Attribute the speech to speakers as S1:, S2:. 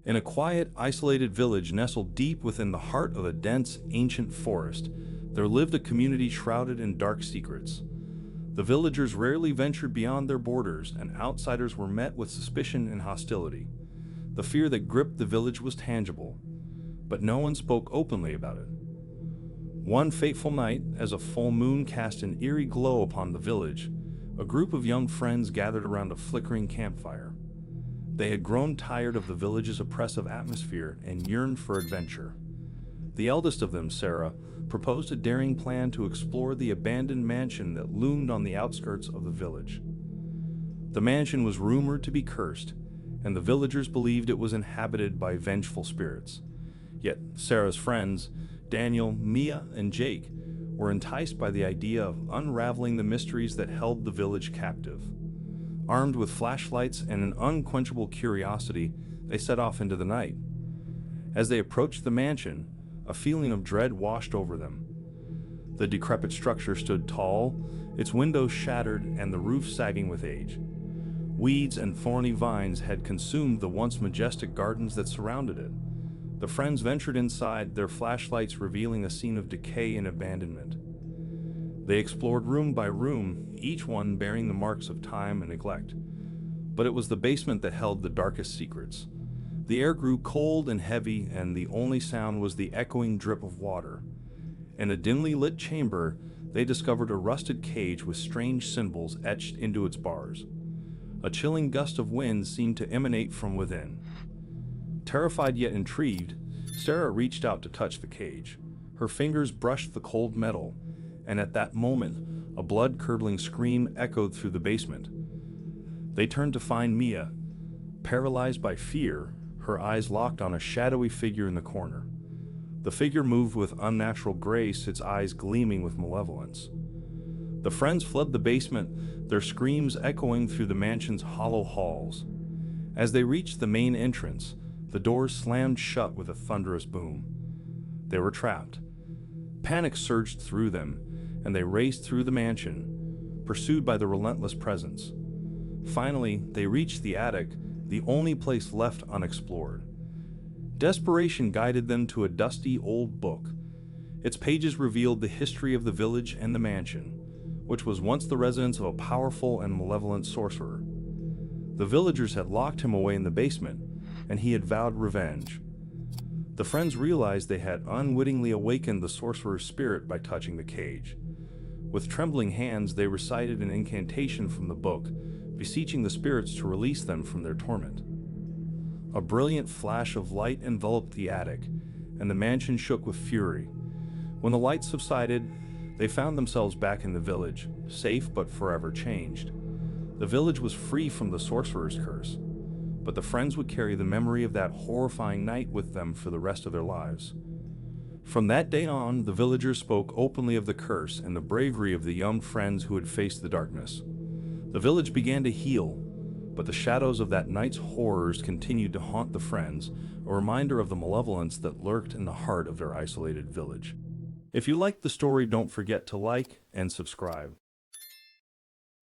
S1: In a quiet, isolated village nestled deep within the heart of a dense, ancient forest, there lived a community shrouded in dark secrets. The villagers rarely ventured beyond their borders, and outsiders were met with suspicion and hostility. The fear that gripped the village was tangible, but no one spoke openly about it. One fateful night, as a full moon cast an eerie glow upon the village, a group of young friends gathered around a flickering campfire. They had grown tired of the village's oppressive atmosphere and yearned for adventure. The eldest of them, Sarah, proposed a daring plan to explore the abandoned mansion that loomed on the outskirts of the village. The mansion was rumored to be cursed, and the villagers believed it was inhabited by vengeful spirits. Yet Sarah's friends, Daniel, Mia, and Jake, were enticed by the idea of unraveling the mysteries that held the village captive. Armed with flashlights and an unquenchable curiosity, they set off into the night. As they approached the mansion, a feeling of dread washed over them. The decrepit structure stood tall, its windows shattered and the roof sagging with age. Weeds and thorny vines had consumed the once majestic gardens that surrounded it. The friends ventured inside, their flashlights revealing a scene of decay and abandonment. They explored room by room, each one bearing the marks of time and neglect. But it was the basement that held the darkest secrets. The air grew cold and heavy, and the only sound was the echoing drip of water. In a dimly lit chamber, they discovered a rusted cage with strange symbols etched into its bars. A chilling gust of wind seemed to emanate from within. Terrified yet intrigued, Sarah reached out to touch the cage. Her fingers brushed the cold metal, and at that moment, a blood-curdling scream echoed through the basement. They turned to find Mia, paralyzed by fear, her eyes locked on a shadowy figure in the corner. The figure moved with unnatural grace, its eyes gleaming with malevolence. The friends fled the basement, their screams echoing through the mansion's hollow halls. As they reached the main entrance, the doors slammed shut with a thunderous boom. They were trapped. Panic surged through them, and they raced through the mansion, pursued by the relentless presence. Finally, they reached the attic, the only place left unexplored. Desperation guided them to a dusty old book. Its pages revealed the history of the village and the mansion, which was once the residence of a powerful and malevolent sorcerer. The villagers had locked him away in the basement, and he had vowed revenge. The friends realized they had unwittingly awakened the sorcerer's spirit by touching the cage. With trembling hands, they recited an incantation from the book, beseeching the spirits to release them from their torment. A brilliant flash of light enveloped the attic, and the mansion shook with fury. When the light subsided, they found themselves back in the village, safe but forever changed. The village was free from the sorcerer's curse, but the friends would carry the memory of that horrifying night with them for the rest of their lives. From that day on, the villagers spoke openly of the curse and the bravery of the young friends who had faced the darkness. The village began to heal, but the shadows of that night's horrors continued to haunt the friends, a reminder of the malevolence that lurked in the heart of their isolated village. If you liked the story, don't forget to like and subscribe.